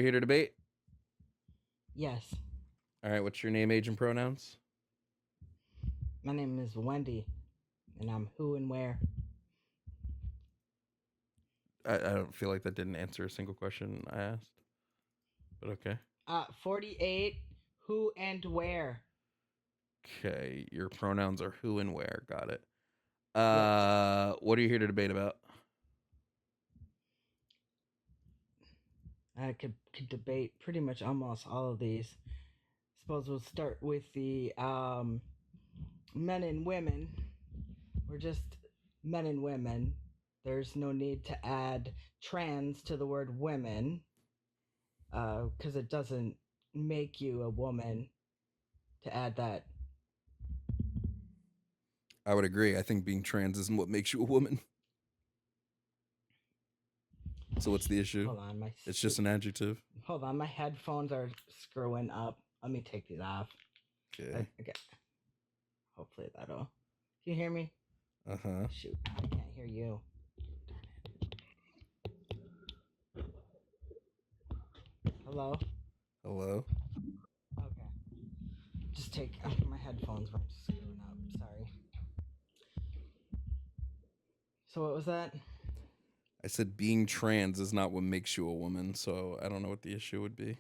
here to debate? Yes. All right, what's your name, age, and pronouns? My name is Wendy, and I'm who and where. I don't feel like that didn't answer a single question I asked. But okay. 48, who and where. Okay, your pronouns are who and where. Got it. Yep. What are you here to debate about? I could debate pretty much almost all of these. Suppose we'll start with the men and women. We're just men and women. There's no need to add trans to the word women because it doesn't make you a woman to add that. I would agree. I think being trans isn't what makes you a woman. So what's the issue? Hold on, it's just an adjective. Hold on, my headphones are screwing up. Let me take these off. Okay. Okay. Hopefully that'll. Can you hear me? Uh-huh. Shoot, I can't hear you. Hello? Hello? Okay. Just take my headphones were screwing up. Sorry. So what was that? I said being trans is not what makes you a woman, so I don't know what the issue would be.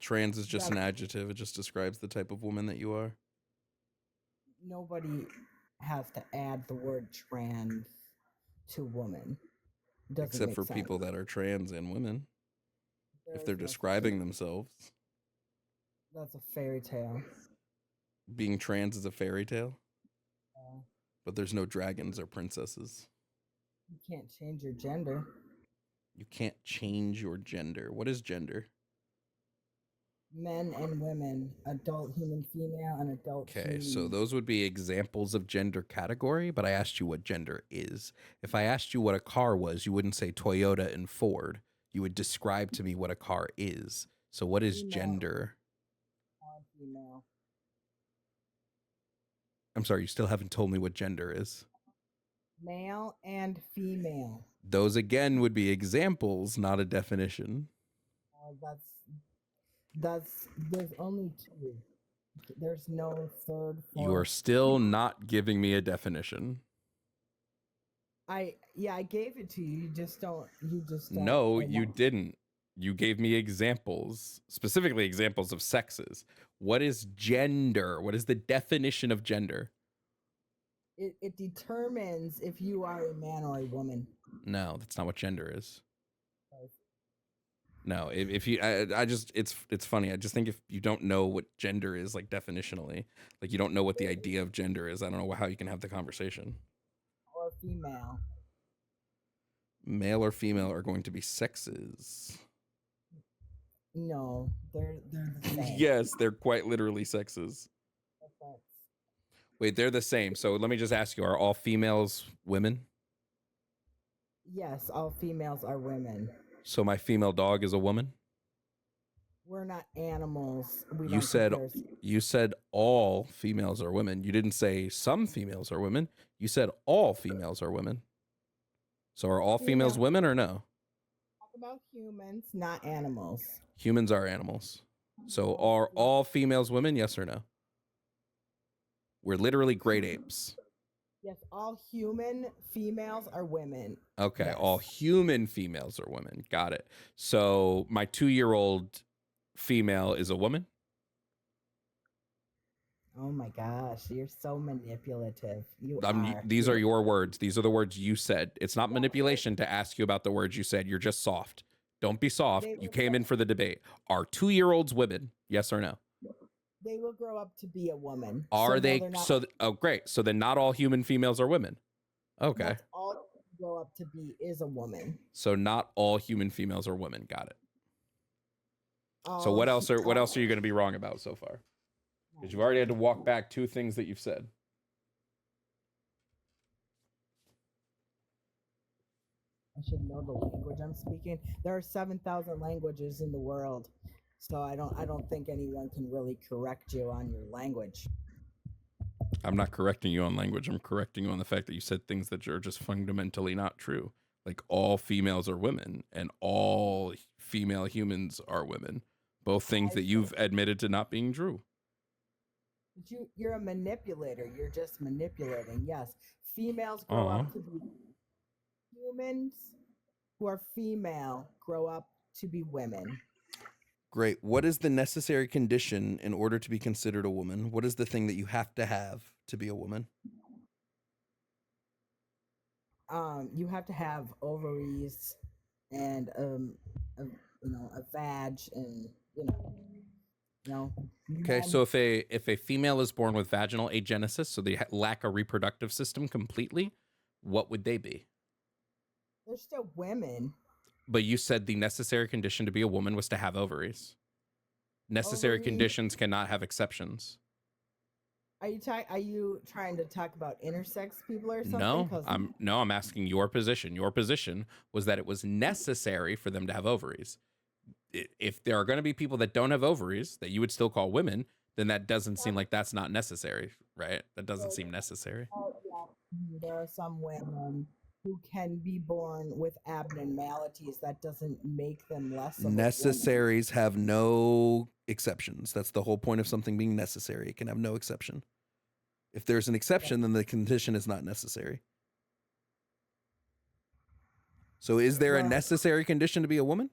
Trans is just an adjective. It just describes the type of woman that you are. Nobody has to add the word trans to woman. Except for people that are trans and women. If they're describing themselves. That's a fairy tale. Being trans is a fairy tale? But there's no dragons or princesses. You can't change your gender. You can't change your gender. What is gender? Men and women, adult human female and adult Okay, so those would be examples of gender category, but I asked you what gender is. If I asked you what a car was, you wouldn't say Toyota and Ford. You would describe to me what a car is. So what is gender? Female. I'm sorry, you still haven't told me what gender is. Male and female. Those again would be examples, not a definition. There's only two. There's no third. You are still not giving me a definition. I gave it to you. You just don't. No, you didn't. You gave me examples, specifically examples of sexes. What is gender? What is the definition of gender? It determines if you are a man or a woman. No, that's not what gender is. No, if you, it's funny. I just think if you don't know what gender is, like definitionally, like you don't know what the idea of gender is, I don't know how you can have the conversation. Or female. Male or female are going to be sexes. No, they're the same. Yes, they're quite literally sexes. Wait, they're the same. So let me just ask you, are all females women? Yes, all females are women. So my female dog is a woman? We're not animals. You said all females are women. You didn't say some females are women. You said all females are women. So are all females women or no? Talk about humans, not animals. Humans are animals. So are all females women? Yes or no? We're literally great apes. Yes, all human females are women. Okay, yes. All human females are women. Got it. So my 2-year-old female is a woman? Oh my gosh, you're so manipulative. These are your words. These are the words you said. It's not manipulation to ask you about the words you said. You're just soft. Don't be soft. You came in for the debate. Are 2-year-olds women? Yes or no? They will grow up to be a woman. Are they? Oh, great. So then not all human females are women. Okay. That's all grow up to be is a woman. So not all human females are women. Got it. So what else are you going to be wrong about so far? Because you've already had to walk back 2 things that you've said. I should know the language I'm speaking. There are 7,000 languages in the world, so I don't think anyone can really correct you on your language. I'm not correcting you on language. I'm correcting you on the fact that you said things that are just fundamentally not true. Like all females are women and all female humans are women. Both things I that see. you've admitted to not being true. But you're a manipulator. You're just manipulating. Yes, females grow Aw. up to be humans who are female grow up to be women. Great. What is the necessary condition in order to be considered a woman? What is the thing that you have to be a woman? You have to have ovaries and a, a vag, and you know, Okay, so men. if a female is born with vaginal agenesis, so they lack a reproductive system completely, what would they be? They're still women. But you said the necessary condition to be a woman was to have ovaries. Necessary Ovaries. conditions cannot have exceptions. Are you trying to talk about intersex people or something? No, Because I'm asking your position. Your position was that it was necessary for them to have ovaries. If there are going to be people that don't have ovaries that you would still call women, then that doesn't seem like that's not necessary, right? That doesn't seem necessary. there are some women who can be born with abnormalities. That doesn't make them less of a woman. Necessaries have no exceptions. That's the whole point of something being necessary. It can have no exception. If there's an exception, then the condition is not necessary. So is there a Well, necessary condition to be a woman?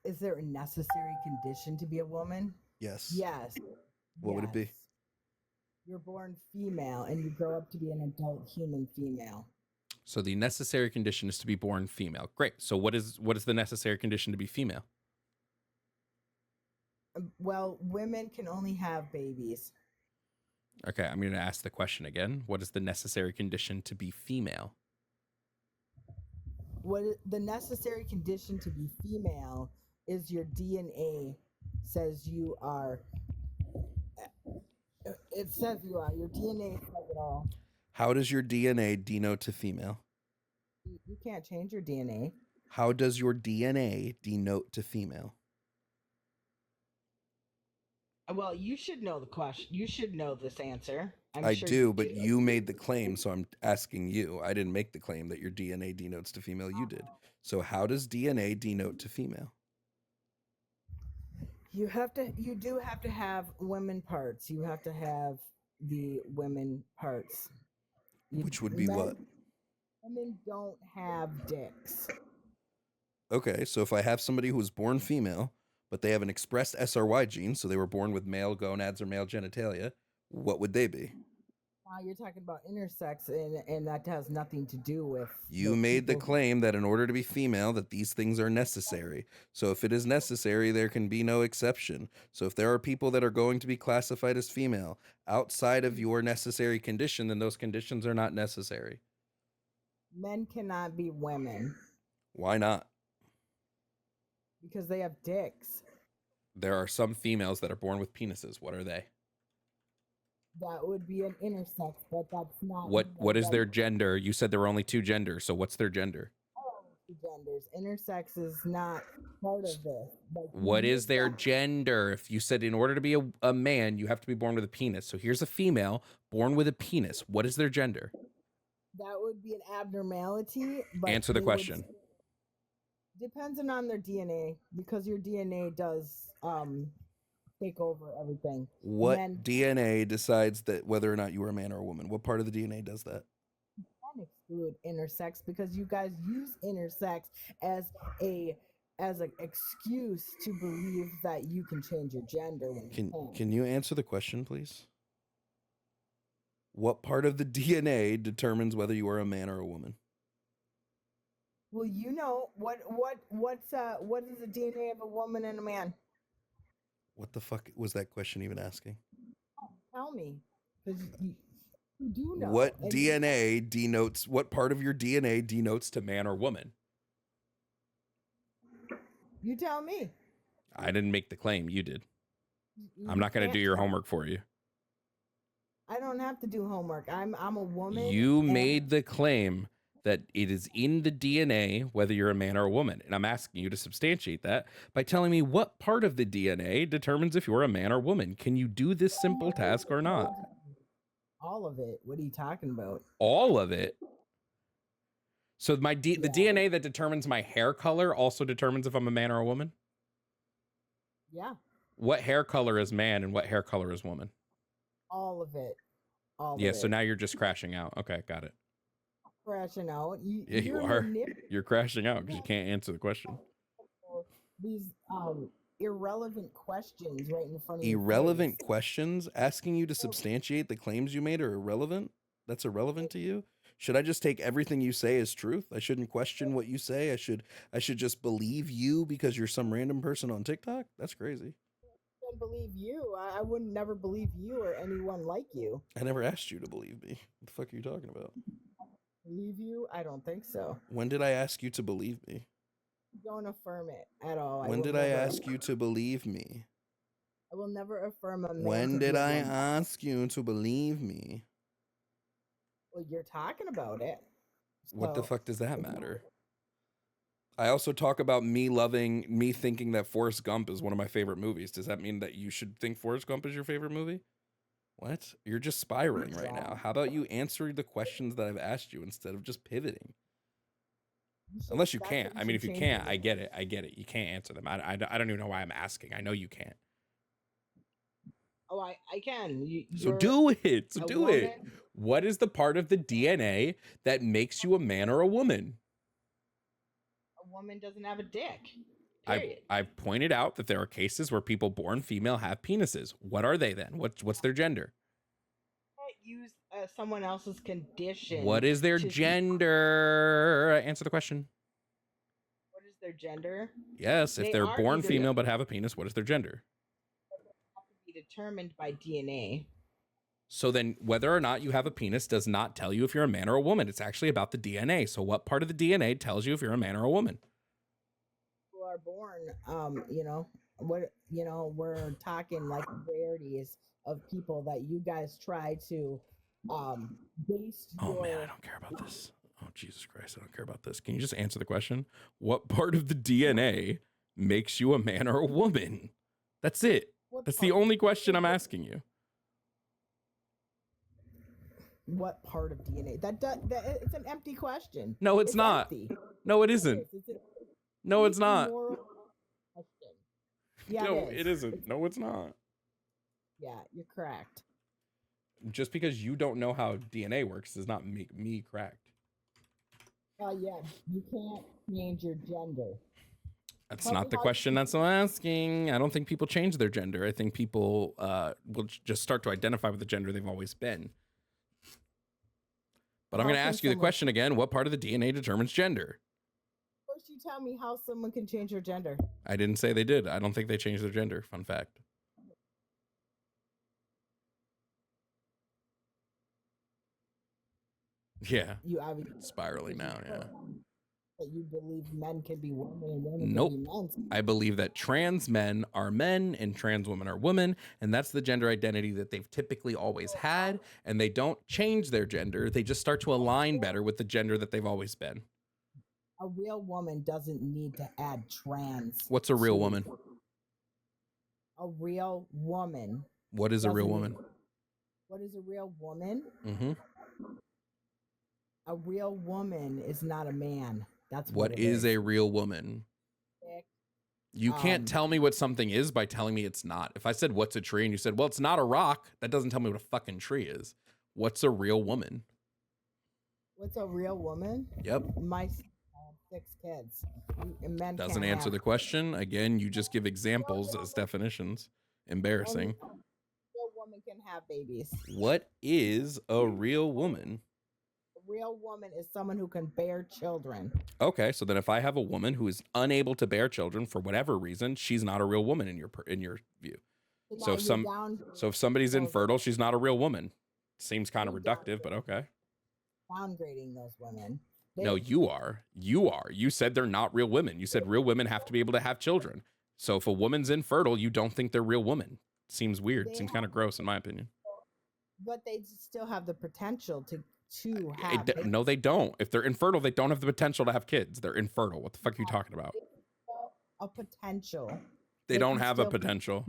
is there a necessary condition to be a woman? Yes. Yes. What would it Yes. be? You're born female and you grow up to be an adult human female. So the necessary condition is to be born female. Great. So what is the necessary condition to be female? Well, women can only have babies. Okay, I'm going to ask the question again. What is the necessary condition to be female? The necessary condition to be female is your DNA says you are. It says you are. Your DNA says it all. How does your DNA denote to female? You can't change your DNA. How does your DNA denote to female? Well, you should know the question. You should know this answer. I do, but you made the claim, so I'm asking you. I didn't make the claim that your DNA denotes to female. You did. So how does DNA denote to female? You do have to have women parts. You have to have the women parts. Which would be what? Women don't have dicks. Okay, so if I have somebody who was born female, but they have an expressed SRY gene, so they were born with male gonads or male genitalia, what would they be? Now you're talking about intersex, and that has nothing to do with. You made the claim that in order to be female, that these things are necessary. So if it is necessary, there can be no exception. So if there are people that are going to be classified as female outside of your necessary condition, then those conditions are not necessary. Men cannot be women. Why not? Because they have dicks. There are some females that are born with penises. What are they? That would be an intersex, but that's not. What is their gender? You said there were only two genders, so what's their gender? Genders. Intersex is not part of this. What is their gender? If you said in order to be a man, you have to be born with a penis. So here's a female born with a penis. What is their gender? That would be an abnormality. But answer the question. Depending on their DNA, because your DNA does take over everything. What DNA decides that whether or not you are a man or a woman? What part of the DNA does that? You can't exclude intersex because you guys use intersex as an excuse to believe that you can change your gender when you can't. Can you answer the question, please? What part of the DNA determines whether you are a man or a woman? Well, you know what is the DNA of a woman and a man? What the fuck was that question even asking? Tell me, because you do know. What DNA denotes? What part of your DNA denotes to man or woman? You tell me. I didn't make the claim. You did. I'm not going to do your homework for you. I don't have to do homework. I'm a woman. You made the claim that it is in the DNA whether you're a man or a woman. And I'm asking you to substantiate that by telling me what part of the DNA determines if you're a man or woman. Can you do this simple task or not? All of it. What are you talking about? All of it? So the DNA that determines my hair color also determines if I'm a man or a woman? Yeah. What hair color is man and what hair color is woman? All of it. Yeah, so now you're just crashing out. Okay, got it. Crashing out. Yeah, you are. You're crashing out because you can't answer the question. These irrelevant questions right in front of you. Irrelevant questions? Asking you to substantiate the claims you made are irrelevant? That's irrelevant to you? Should I just take everything you say as truth? I shouldn't question what you say. I should just believe you because you're some random person on TikTok? That's crazy. I don't believe you. I wouldn't never believe you or anyone like you. I never asked you to believe me. What the fuck are you talking about? Believe you? I don't think so. When did I ask you to believe me? Don't affirm it at all. When did I ask you to believe me? I will never affirm a man. When did I ask you to believe me? Well, you're talking about it. What the fuck does that matter? I also talk about me thinking that Forrest Gump is one of my favorite movies. Does that mean that you should think Forrest Gump is your favorite movie? What? You're just spiraling right now. How about you answer the questions that I've asked you instead of just pivoting? Unless you can't. I mean, if you can't, I get it. I get it. You can't answer them. I don't even know why I'm asking. I know you can't. Oh, I can. So do it. So do it. What is the part of the DNA that makes you a man or a woman? A woman doesn't have a dick. I've pointed out that there are cases where people born female have penises. What are they then? What's their gender? Use someone else's condition. What is their gender? Answer the question. What is their gender? Yes, if they're born female but have a penis, what is their gender? Have to be determined by DNA. So then whether or not you have a penis does not tell you if you're a man or a woman. It's actually about the DNA. So what part of the DNA tells you if you're a man or a woman? Who are born, we're talking like rarities of people that you guys try to base Oh man, I don't care about this. Oh Jesus Christ, I don't care about this. Can you just answer the question? What part of the DNA makes you a man or a woman? That's it. That's the only question I'm asking you. What part of DNA? That it's an empty question. No, it's not. Empty. No, it isn't. No, it's not. Yeah, no, it isn't. No, it's not. Yeah, you're correct. Just because you don't know how DNA works does not make me correct. Yeah, you can't change your gender. That's not the question that's asking. I don't think people change their gender. I think people will just start to identify with the gender they've always been. But I'm going to ask you the question again. What part of the DNA determines gender? First, you tell me how someone can change their gender. I didn't say they did. I don't think they changed their gender. Fun fact. Yeah. You obviously spiraling now, yeah. That you believe men can be women and women nope. can be men. I believe that trans men are men and trans women are women, and that's the gender identity that they've typically always had, and they don't change their gender. They just start to align better with the gender that they've always been. A real woman doesn't need to add trans. What's a real woman? A real woman. What is a real woman? What is a real woman? Mm-hmm. A real woman is not a man. That's what is a real woman. You can't tell me what something is by telling me it's not. If I said, what's a tree? And you said, well, it's not a rock. That doesn't tell me what a fucking tree is. What's a real woman? What's a real woman? Yep. My 6 kids. Men doesn't answer the question. Again, you just give examples as definitions. Embarrassing. A real woman can have babies. What is a real woman? Real woman is someone who can bear children. Okay, so then if I have a woman who is unable to bear children for whatever reason, she's not a real woman in your view. So if somebody's infertile, she's not a real woman. Seems kind of reductive, but okay. Downgrading those women. No, you are. You said they're not real women. You said real women have to be able to have children. So if a woman's infertile, you don't think they're real women. Seems weird. Seems kind of gross in my opinion. But they still have the potential to have. No, they don't. If they're infertile, they don't have the potential to have kids. They're infertile. What the fuck are you talking about? A potential. They don't have a potential.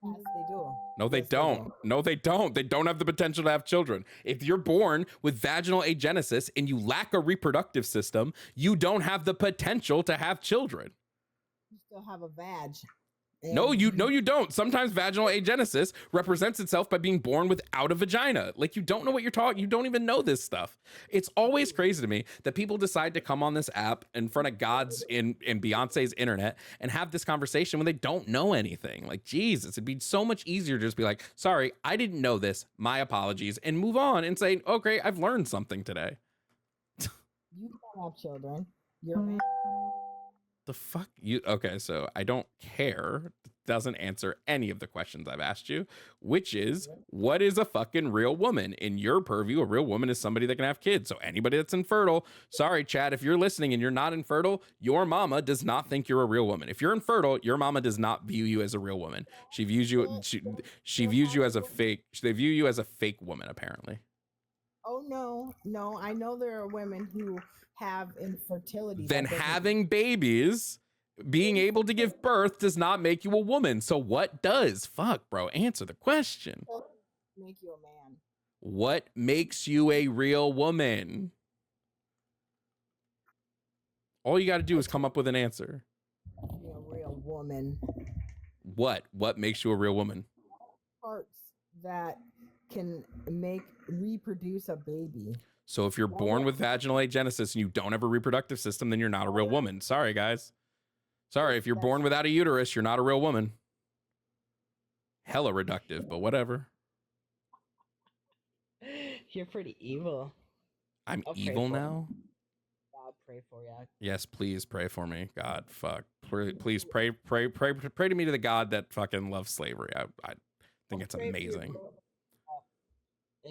Yes, they do. No, they Yes, they don't. do. No, they don't. They don't have the potential to have children. If you're born with vaginal agenesis and you lack a reproductive system, you don't have the potential to have children. You still have a vag. No, you don't. Sometimes vaginal agenesis represents itself by being born without a vagina. Like, you don't know what you're talking. You don't even know this stuff. It's always crazy to me that people decide to come on this app in front of God's in Beyonce's internet and have this conversation when they don't know anything. Like, Jesus, it'd be so much easier to just be like, sorry, I didn't know this. My apologies, and move on and say, okay, I've learned something today. You can't have children. You're a man. The fuck you? Okay, so I don't care. Doesn't answer any of the questions I've asked you, which is, what is a fucking real woman? In your purview, a real woman is somebody that can have kids. So anybody that's infertile, sorry, Chad, if you're listening and you're not infertile, your mama does not think you're a real woman. If you're infertile, your mama does not view you as a real woman. She views you. She views you as a fake. They view you as a fake woman, apparently. Oh no! I know there are women who have infertility. Then having babies, being able to give birth does not make you a woman. So what does? Fuck, bro. Answer the question. Make you a man. What makes you a real woman? All you got to do is come up with an answer. Be a real woman. What? What makes you a real woman? Parts that can reproduce a baby. So if you're born with vaginal agenesis and you don't have a reproductive system, then you're not a real woman. Sorry, guys. Sorry, if you're born without a uterus, you're not a real woman. Hella reductive, but whatever. You're pretty evil. I'm evil now? God, pray for you. Yes, please pray for me. God, fuck. Please pray to me, to the God that fucking loves slavery. I think it's amazing.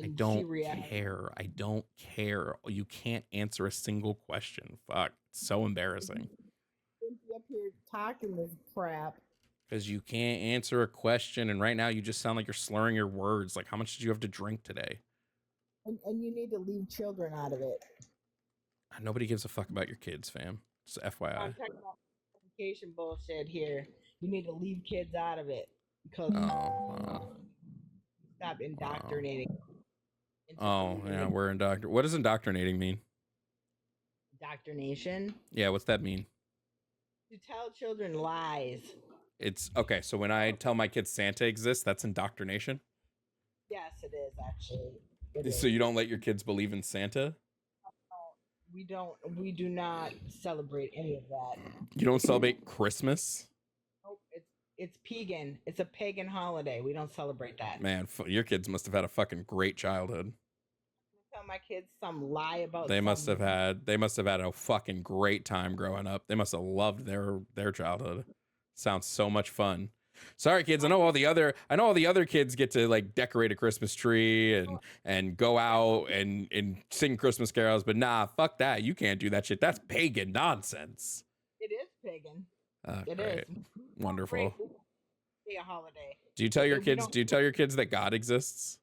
I don't care. I don't care. You can't answer a single question. Fuck. It's so embarrassing. Be up here talking this crap. Because you can't answer a question, and right now you just sound like you're slurring your words. Like, how much did you have to drink today? And you need to leave children out of it. Nobody gives a fuck about your kids, fam. Just FYI. I'm talking about education bullshit here. You need to leave kids out of it. Because stop indoctrinating. Yeah, we're indoctrinating. What does indoctrinating mean? Indoctrination? Yeah, what's that mean? To tell children lies. It's okay. So when I tell my kids Santa exists, that's indoctrination? Yes, it is actually. So you don't let your kids believe in Santa? We do not celebrate any of that. You don't celebrate Christmas? Nope, it's pagan. It's a pagan holiday. We don't celebrate that. Man, your kids must have had a fucking great childhood. Tell my kids some lie about. They must have had a fucking great time growing up. They must have loved their childhood. Sounds so much fun. Sorry, kids. I know all the other kids get to like decorate a Christmas tree and go out and sing Christmas carols, but nah, fuck that. You can't do that shit. That's pagan nonsense. It is pagan. It great. is Wonderful. Be a holiday. Do you tell your kids? Do you tell your kids that God exists?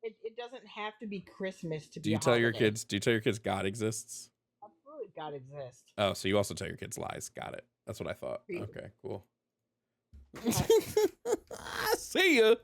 It doesn't have to be Christmas to be. Do you tell your kids? Do you tell your kids God exists? Absolutely, God exists. Oh, so you also tell your kids lies. Got it. That's what I thought. Okay, cool. See ya.